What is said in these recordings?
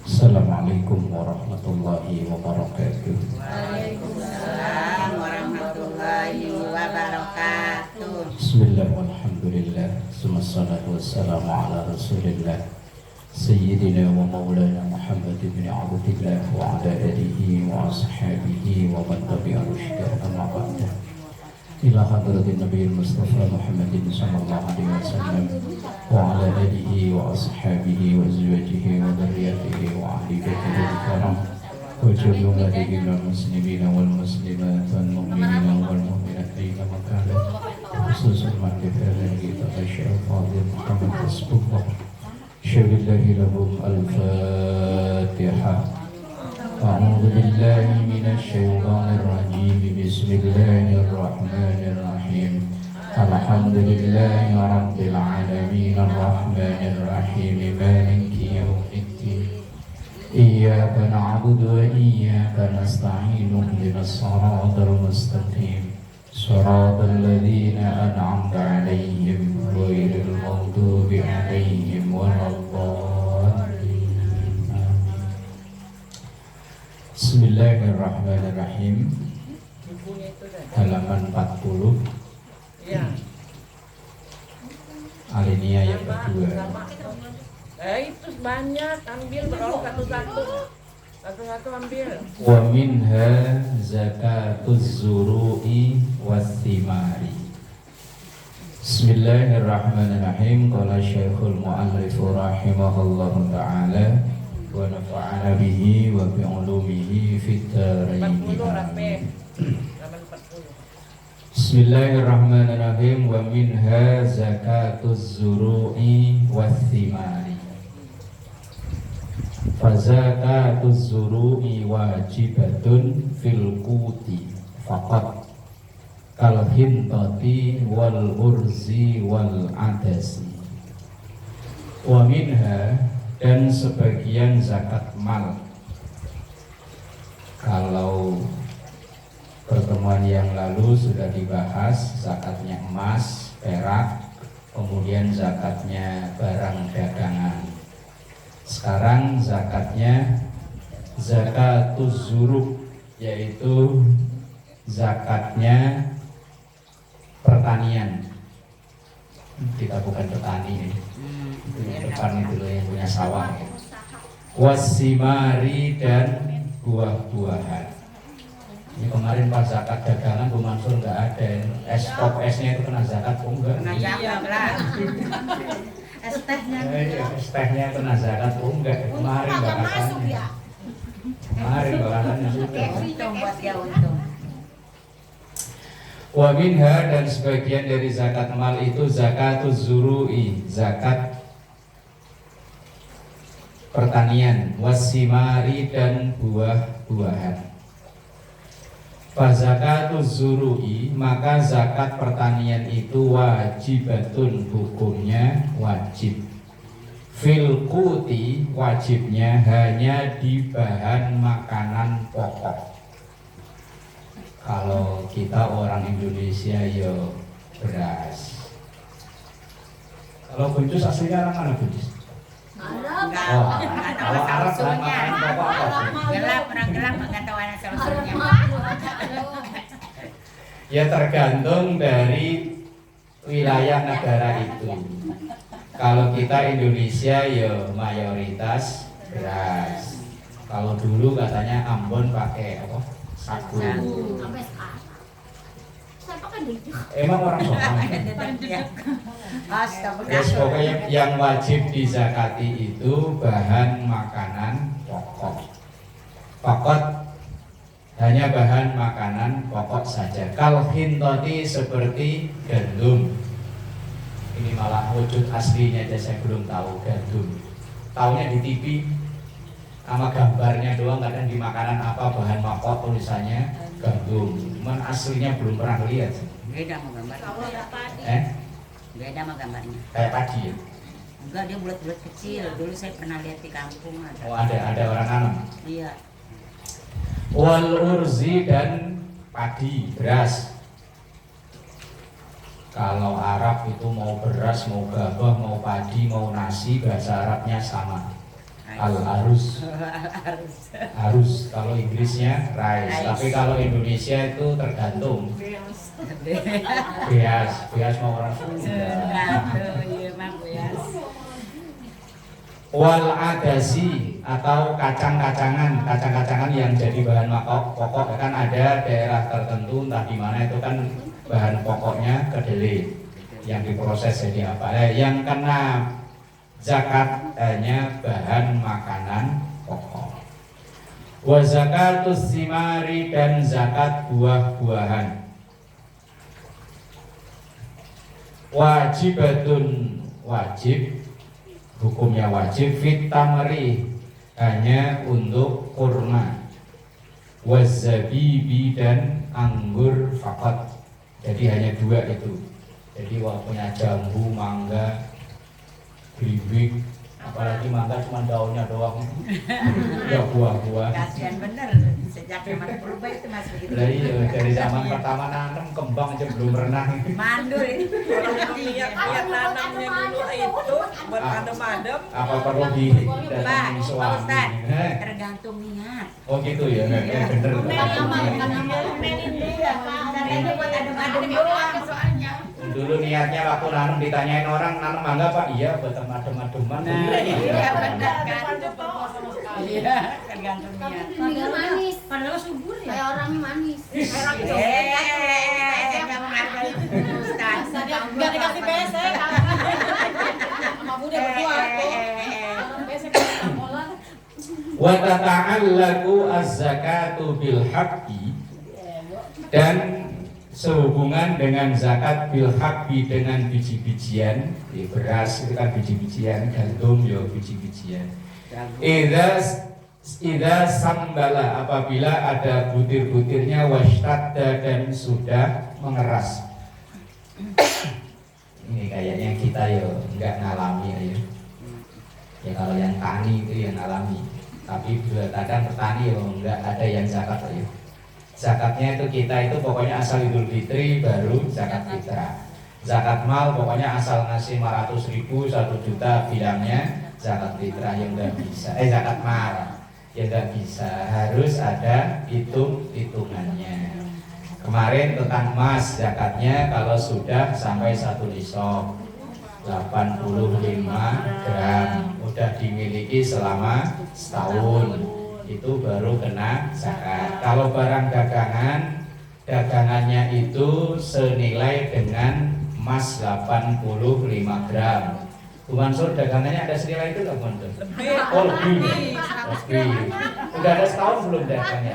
Assalamualaikum warahmatullahi wabarakatuh. Waalaikumsalam warahmatullahi wabarakatuh. Bismillah walhamdulillah, summassalatu wassalamu ala rasulillah Sayyidina wa maulana Muhammad bin Abdillah wa ala alihi wa ashabihi wa man tabi'a rusydah amma ba'da. Ila hadratin Nabi Mustafa Muhammadin sallallahu alaihi wasallam wa ala alihi wa ashabihi wa azwajihi wa dzurriyyatihi wa ahli baitihi al-kiram wa jami'il muslimina wal muslimat wal mu'minina wal mu'minat aina makana khususan maghfirah kita Syekh Fadil Muhammad Tasbih Syarillahi lahum al-Fatihah. أعوذ بالله من الشيطان الرجيم بسم الله الرحمن الرحيم الحمد لله رب العالمين الرحمن الرحيم مالك يوم الدين إياك نعبد وإياك نستعين اهدنا الصراط المستقيم صراط الذين أنعمت عليهم غير المغضوب عليهم ولا الضالين. Bismillahirrahmanirrahim. Halaman 40. Ya. Alinea yang kedua. Itu banyak, ambil berapa satu-satu. Satu-satu ambil. Wa minha zakatuz zuru'i was-thimari. Bismillahirrahmanirrahim. Qala Syekhul Mu'allif rahimahullahu ta'ala wa nafa'ana bihi wa bi'ulumihi fit dharain. 40 Bismillahirrahmanirrahim. Wa minha zakatuz zuru'i was-thimari. Fa zakatuz zuru'i wajibatun fil quti faqat kal hintati wal urzi wal adasi. Wa minha, dan sebagian zakat mal. Kalau pertemuan yang lalu sudah dibahas zakatnya emas, perak, kemudian zakatnya barang dagangan. Sekarang zakatnya zakatuz zuru', yaitu zakatnya pertanian. Kita bukan petani ini. Itu yang depan itu loh, yang punya sawah. Wasimari, dan buah-buahan. Ini kemarin pas zakat dagangan Bu Mansur nggak ada. Stop esnya itu kena zakat, oh enggak? Kena zakat lah. Es tehnya. Es tehnya kena zakat, oh enggak? Kemarin bakasannya. Kemarin bakasannya sudah. Untung buat dia untung. Wa minha, dan sebagian dari zakat mal itu zakatuz zuru'i, zakat pertanian, wasimari, dan buah-buahan. Fa zakatuz zuru'i, maka zakat pertanian itu wajibatun, hukumnya wajib. Fil quti, wajibnya hanya di bahan makanan pokok. Kalau kita orang Indonesia ya beras. Kalau Buncis aslinya orang mana Buncis? Enggak. Oh, Enggak tahu kalau Arab asal-usulnya. makanan pokok apa? Gelap, orang gelap enggak tahu asal-usulnya. Ya tergantung dari wilayah negara itu. Kalau kita Indonesia ya mayoritas beras. Kalau dulu katanya Ambon pakai apa? Sagu. Emang orang Somang. Terus pokoknya yang wajib dizakati itu bahan makanan pokok. Pokok hanya bahan makanan pokok saja. Kal hintoti, seperti gandum. Ini malah wujud aslinya aja saya belum tahu, gandum. Taunya di TV sama gambarnya doang, kadang di makanan apa bahan pokok tulisannya gandum. Cuman aslinya belum pernah lihat. Beda sama gambarnya. Beda sama gambarnya. Kayak padi ya? Enggak, dia bulat-bulat kecil. Dulu saya pernah lihat di kampung ada. Oh ada orang nanam. Iya. Wal urzi, dan padi, beras. Kalau Arab itu mau beras, mau gabah, mau padi, mau nasi, bahasa Arabnya sama. Al-arus. Harus. Harus kalau Inggrisnya rice. Tapi kalau Indonesia itu tergantung. Beas mau orang Sunda. Iya mah beas. Wal adasi atau kacang-kacangan yang jadi bahan pokok kan ada daerah tertentu entah di mana itu kan bahan pokoknya kedelai yang diproses jadi apa? Yang kena zakat hanya bahan makanan pokok. Wa zakatus simari dan zakat buah-buahan. Wajibatun wajib, hukumnya wajib fit tamri hanya untuk kurma, wazabibi dan anggur fakat. Jadi hanya dua itu. Jadi punya jambu, mangga, bibik, apalagi mangga cuma daunnya doang. Ya buah-buah. Kasihan bener sejak zaman purba itu Mas begitu. Dari zaman pertama nanam kembang aja belum pernah. Mandul ini. Lihat nanamnya dulu itu bermadem-madem. Apa perlu Pak, didatangi Pak suami? Ustaz, tergantung niat. Oh gitu ya, bener. Caranya buat adem-adem doang soalnya. Dulu niatnya waktu nanam ditanyain orang nanam mangga Pak, iya buat adem-ademan. Iya benar kan. Iya, tergantung niat. Tinggal manis. Padahal subur ya. Kayak orangnya manis. Jangan menghargai Ustaz. Nggak dikasih besek. Sama Bunda berdua tuh. Besek sama bola. Wa tata'allaqu az-zakatu bil haqqi, dan sehubungan dengan zakat bil haqqi dengan biji-bijian, beras itu kan biji-bijian, gandum ya biji-bijian. Idza sambala apabila ada butir-butirnya washtadda dan sudah mengeras. Ini kayaknya kita ya enggak ngalami ya. Ya kalau yang tani itu yang ngalami. Tapi kadang petani ya enggak ada yang zakat ya. Zakatnya itu kita itu pokoknya asal Idul Fitri baru zakat fitrah. Zakat mal pokoknya asal ngasih 500.000 1 juta bilangnya zakat fitrah yang enggak bisa. Zakat mal yang enggak bisa, harus ada hitungannya. Kemarin tentang emas zakatnya kalau sudah sampai 1 nisab 85 gram udah dimiliki selama setahun itu baru kena zakat. Kalau barang dagangannya itu senilai dengan emas 85 gram. Bu Mansur dagangannya ada senilai itu nggak Bu Mansur? Oh lebih. Udah ada setahun belum dagangnya?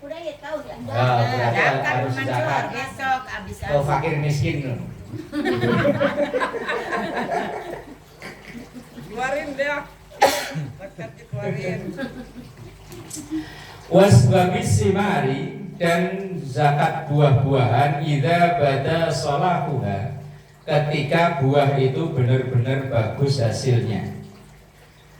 Udah ya tahu ya. Berarti Zakat harus Mansur zakat. besok habis Oh fakir miskin loh. Keluarin deh. Zakat dikeluarin. Wasbabis simari dan zakat buah-buahan idza bada salahuha, ketika buah itu benar-benar bagus hasilnya.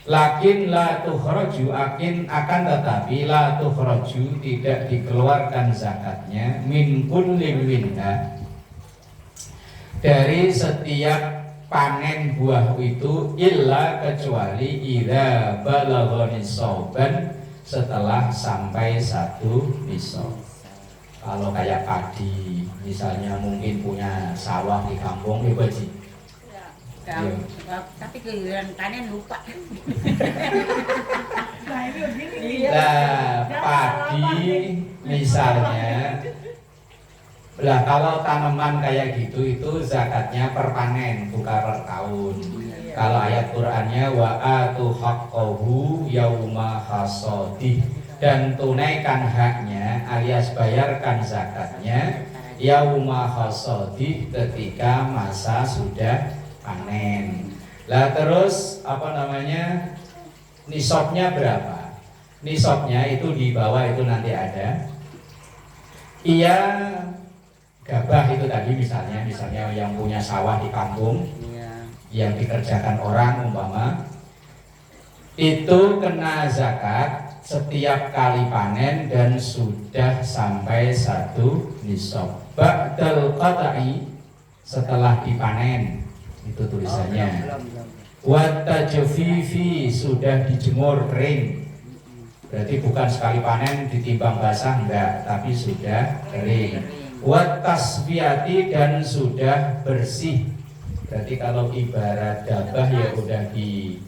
Lakin la tukhraju akan tetapi la tukhraju tidak dikeluarkan zakatnya min kulli minha, dari setiap panen buah itu illa kecuali idza balagha nisaban, setelah sampai 1 nisab. Kalau kayak padi misalnya mungkin punya sawah di kampung ya Baji. Tapi giliran panen lupa. Nah, padi misalnya, lah kalau tanaman kayak gitu itu zakatnya per panen bukan per tahun. Kalau ayat Qur'annya wa atu haqqahu yauma hasadih, dan tunaikan haknya alias bayarkan zakatnya yauma hasadih, ketika masa sudah panen. Lah terus nisabnya berapa? Nisabnya itu di bawah itu nanti ada. Ia gabah itu tadi misalnya yang punya sawah di kampung, yang dikerjakan orang umpama, itu kena zakat setiap kali panen dan sudah sampai 1 nisab. Ba'dal qata'i, setelah dipanen. Itu tulisannya. Wa tajfifi, sudah dijemur kering. Berarti bukan sekali panen ditimbang basah, enggak, tapi sudah kering. Wa tasfiyati, dan sudah bersih. Berarti kalau ibarat gabah ya udah di,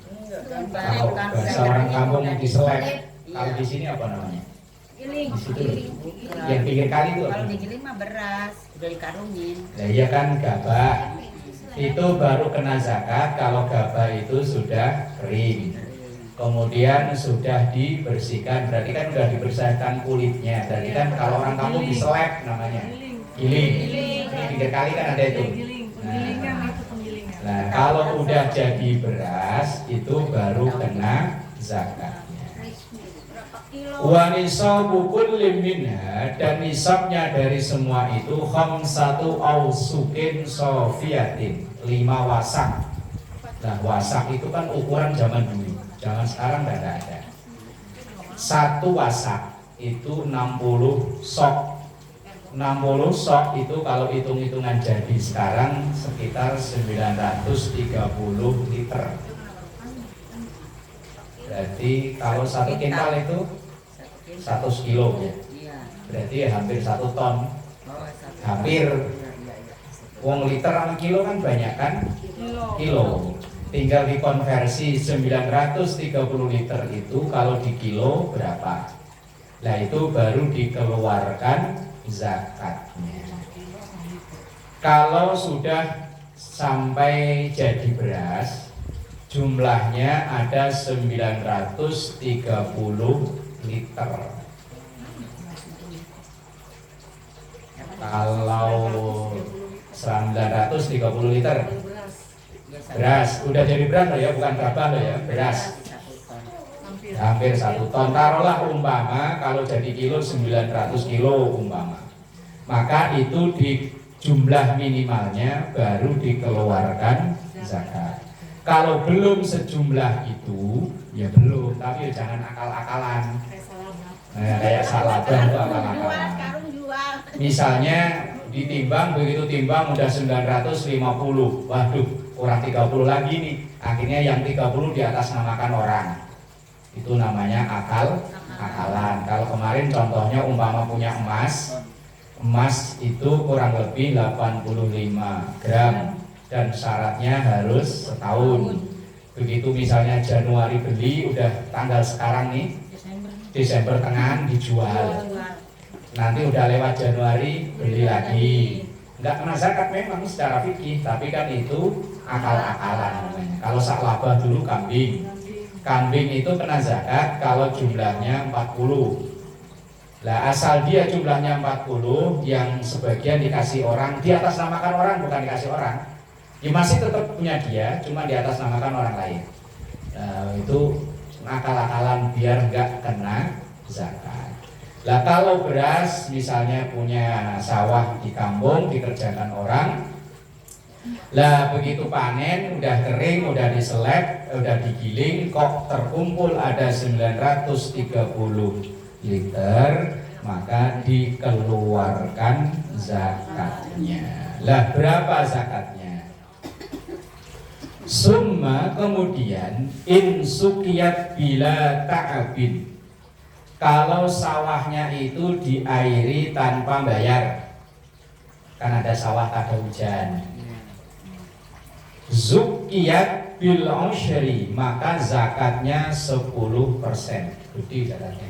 kalau bahasa orang kampung diselek. Kalau di sini apa namanya? Giling. Di situ yang pinggir kali itu. Kalau digiling mah beras, udah dikarungin. Nah, iya kan gabah. Itu baru kena zakat kalau gabah itu sudah kering. Kemudian sudah dibersihkan, berarti kan sudah dibersihkan kulitnya. Berarti kan kalau orang kampung diselek namanya. Giling. Di pinggir kali kan ada itu. Nah, kalau udah jadi beras itu baru kena zakatnya. Wa nisabu kulli minha, dan nisabnya dari semua itu khamsatu ausukin sofiatin, 5 wasak. Nah, wasak itu kan ukuran zaman dulu, zaman sekarang tidak ada. 1 wasak itu 60 sok. 60 sok itu kalau hitung-hitungan jadi sekarang sekitar 930 liter. Berarti kalau 1 kintal itu 100 kilo ya. Berarti hampir 1 ton. Hampir. Wong liter sama kilo kan banyak kan? Kilo. Tinggal dikonversi 930 liter itu kalau di kilo berapa? Nah itu baru dikeluarkan zakatnya. Kalau sudah sampai jadi beras, jumlahnya ada 930 liter. Kalau 930 liter beras, udah jadi beras loh ya, bukan gabah loh ya, beras. Hampir 1 ton. Taruhlah umpama kalau jadi kilo 900 kilo umpama. Maka itu di jumlah minimalnya baru dikeluarkan zakat. Kalau belum sejumlah itu, ya belum, tapi ya jangan akal-akalan. Kayak salabah itu akal-akalan. Misalnya ditimbang, begitu timbang udah 950, waduh kurang 30 lagi nih. Akhirnya yang 30 di atas namakan orang. Itu namanya akal-akalan. Kalau kemarin contohnya umpama punya emas itu kurang lebih 85 gram. Dan syaratnya harus setahun. Begitu misalnya Januari beli, udah tanggal sekarang nih, Desember tengahan dijual. Nanti udah lewat Januari beli lagi. Enggak kena zakat memang secara fikih, tapi kan itu akal-akalan namanya. Kalau saklabah dulu kambing. Kambing itu kena zakat kalau jumlahnya 40. Lah asal dia jumlahnya 40, yang sebagian dikasih orang, di atas namakan orang bukan dikasih orang. Ya masih tetap punya dia, cuma di atas namakan orang lain. Itu akal-akalan biar nggak kena zakat. Lah kalau beras misalnya punya sawah di kampung dikerjakan orang, lah begitu panen udah kering, udah diselek, udah digiling, kok terkumpul ada 930 liter, maka dikeluarkan zakatnya. Lah berapa zakatnya? Summa, kemudian insukiyat bila ta'abin, kalau sawahnya itu diairi tanpa bayar, kan ada sawah tak ada hujan. Zukiyat bil ushri, maka zakatnya 10%. Gede zakatnya.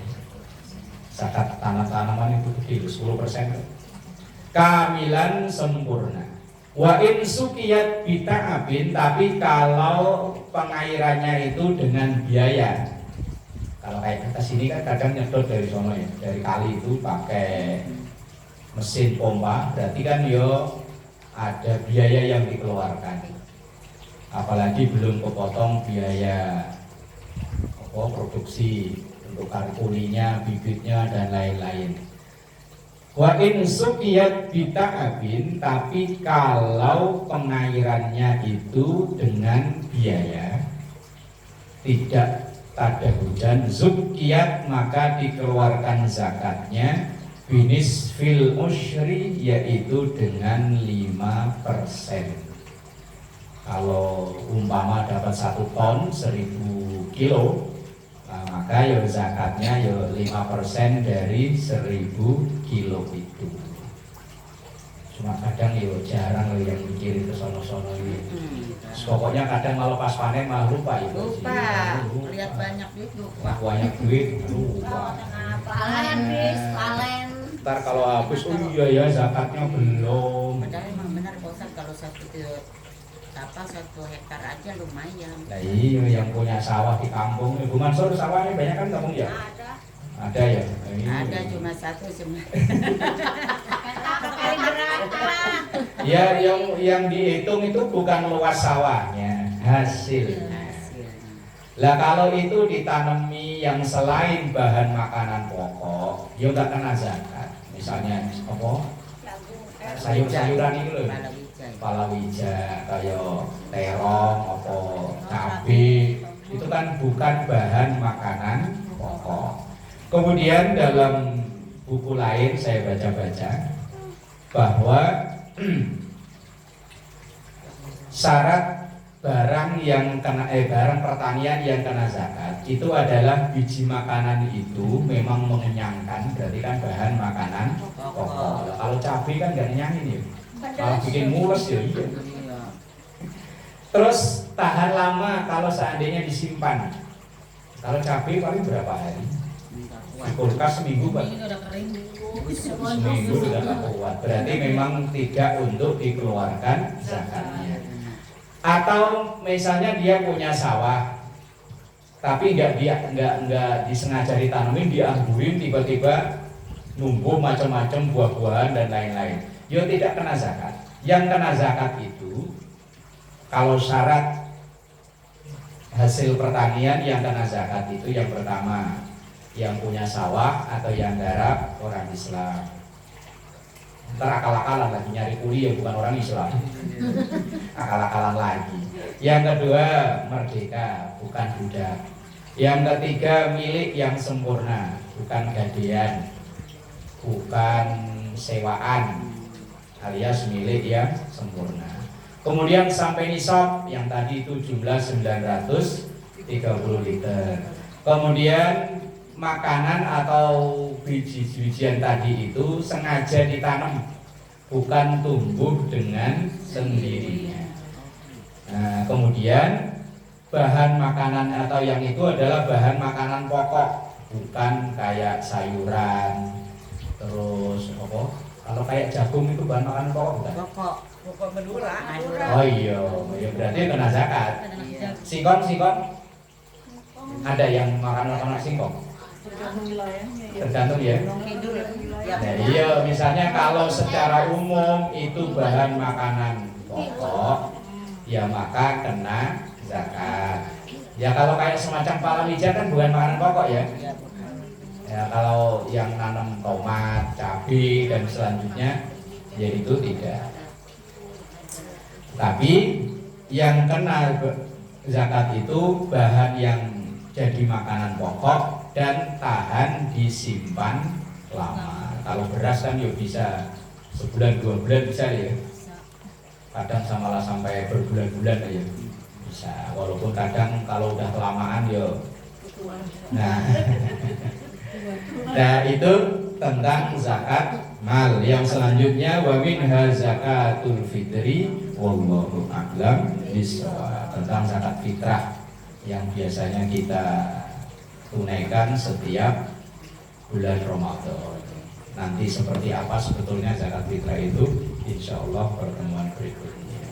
Zakat tanah-tanaman itu gede, 10%. Kamilan, sempurna. Wa in sukiyat bita'abin, tapi kalau pengairannya itu dengan biaya. Kalau kayak kita sini kan kadang nyedot dari sono ya, dari kali itu pakai mesin pompa, berarti kan yo ada biaya yang dikeluarkan. Apalagi belum kepotong biaya produksi untuk kulinya, bibitnya dan lain-lain. Wa in sukiyat bita'abin, tapi kalau pengairannya itu dengan biaya, tidak ada hujan, zukiyat, maka dikeluarkan zakatnya binis fil ushri, yaitu dengan 5%. Kalau umpama dapat 1 ton 1000 kilo, nah, maka ya zakatnya ya 5% dari 1000 kilo itu. Cuma kadang ya jarang loh yang mikirin ke sono-sono gitu. Pokoknya kadang kalau pas panen malah lupa ya. Lupa, lihat banyak duit lupa. Banyak duit lupa. Palen, bis, palen. Ntar kalau habis, oh iya ya zakatnya belum. Padahal emang benar Pak Ustadz, kalau 1 hektar aja lumayan. Nah iya, yang punya sawah di kampung, Bu Mansur sawahnya banyak kan kampung ya? Ada. Ada ya? Iya. Ada cuma 1 cuma. Kali berapa? Ya yang dihitung itu bukan luas sawahnya, hasilnya. Lah kalau itu ditanami yang selain bahan makanan pokok, ya nggak kena zakat. Misalnya apa? Sayur-sayuran itu loh. Palawija, kayak terong, apa cabai, itu kan bukan bahan makanan pokok. Kemudian dalam buku lain saya baca-baca bahwa syarat barang yang kena barang pertanian yang kena zakat itu adalah biji makanan itu memang mengenyangkan, berarti kan bahan makanan pokok. Kalau cabai kan nggak ngenyangin ya, kalau bikin mules ya iya. Terus tahan lama kalau seandainya disimpan. Kalau cabai paling berapa hari? Di kulkas seminggu Pak. Seminggu sudah tak kuat. Berarti memang tidak untuk dikeluarkan zakatnya. Atau misalnya dia punya sawah, tapi nggak disengaja ditanemin, dianggurin, tiba-tiba numbuh macam-macam buah-buahan dan lain-lain. Ya tidak kena zakat. Yang kena zakat itu kalau syarat hasil pertanian yang kena zakat itu yang pertama yang punya sawah atau yang garap orang Islam. Ntar akal-akalan lagi nyari kuli yang bukan orang Islam. Akal-akalan lagi. Yang kedua merdeka, bukan budak. Yang ketiga milik yang sempurna, bukan gadean, bukan sewaan, alias milik yang sempurna. Kemudian sampai nisab yang tadi itu jumlah 930 liter. Kemudian makanan atau biji-bijian tadi itu sengaja ditanam, bukan tumbuh dengan sendirinya. Nah, kemudian bahan makanan atau yang itu adalah bahan makanan pokok, bukan kayak sayuran. Terus apa? Kalau kayak jagung itu bahan makanan pokok bukan? Pokok Madura. Oh iya, ya berarti kena zakat. Singkong. Ada yang makan makanan singkong? Tergantung ya. Nah, iya, misalnya kalau secara umum itu bahan makanan pokok, ya maka kena zakat. Ya kalau kayak semacam palawija kan bukan makanan pokok ya. Ya kalau yang nanam tomat, cabai dan selanjutnya, ya itu tidak. Tapi yang kena zakat itu bahan yang jadi makanan pokok dan tahan disimpan lama. Kalau beras kan ya bisa sebulan 2 bulan bisa ya. Kadang samalah sampai berbulan-bulan ya bisa. Walaupun kadang kalau udah kelamaan ya. Nah itu tentang zakat mal. Yang selanjutnya wa minha zakatul fitri wallahu a'lam bishawab, tentang zakat fitrah yang biasanya kita tunaikan setiap bulan Ramadan. Nanti seperti apa sebetulnya zakat fitrah itu, insya Allah pertemuan berikutnya.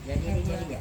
Jadi ya.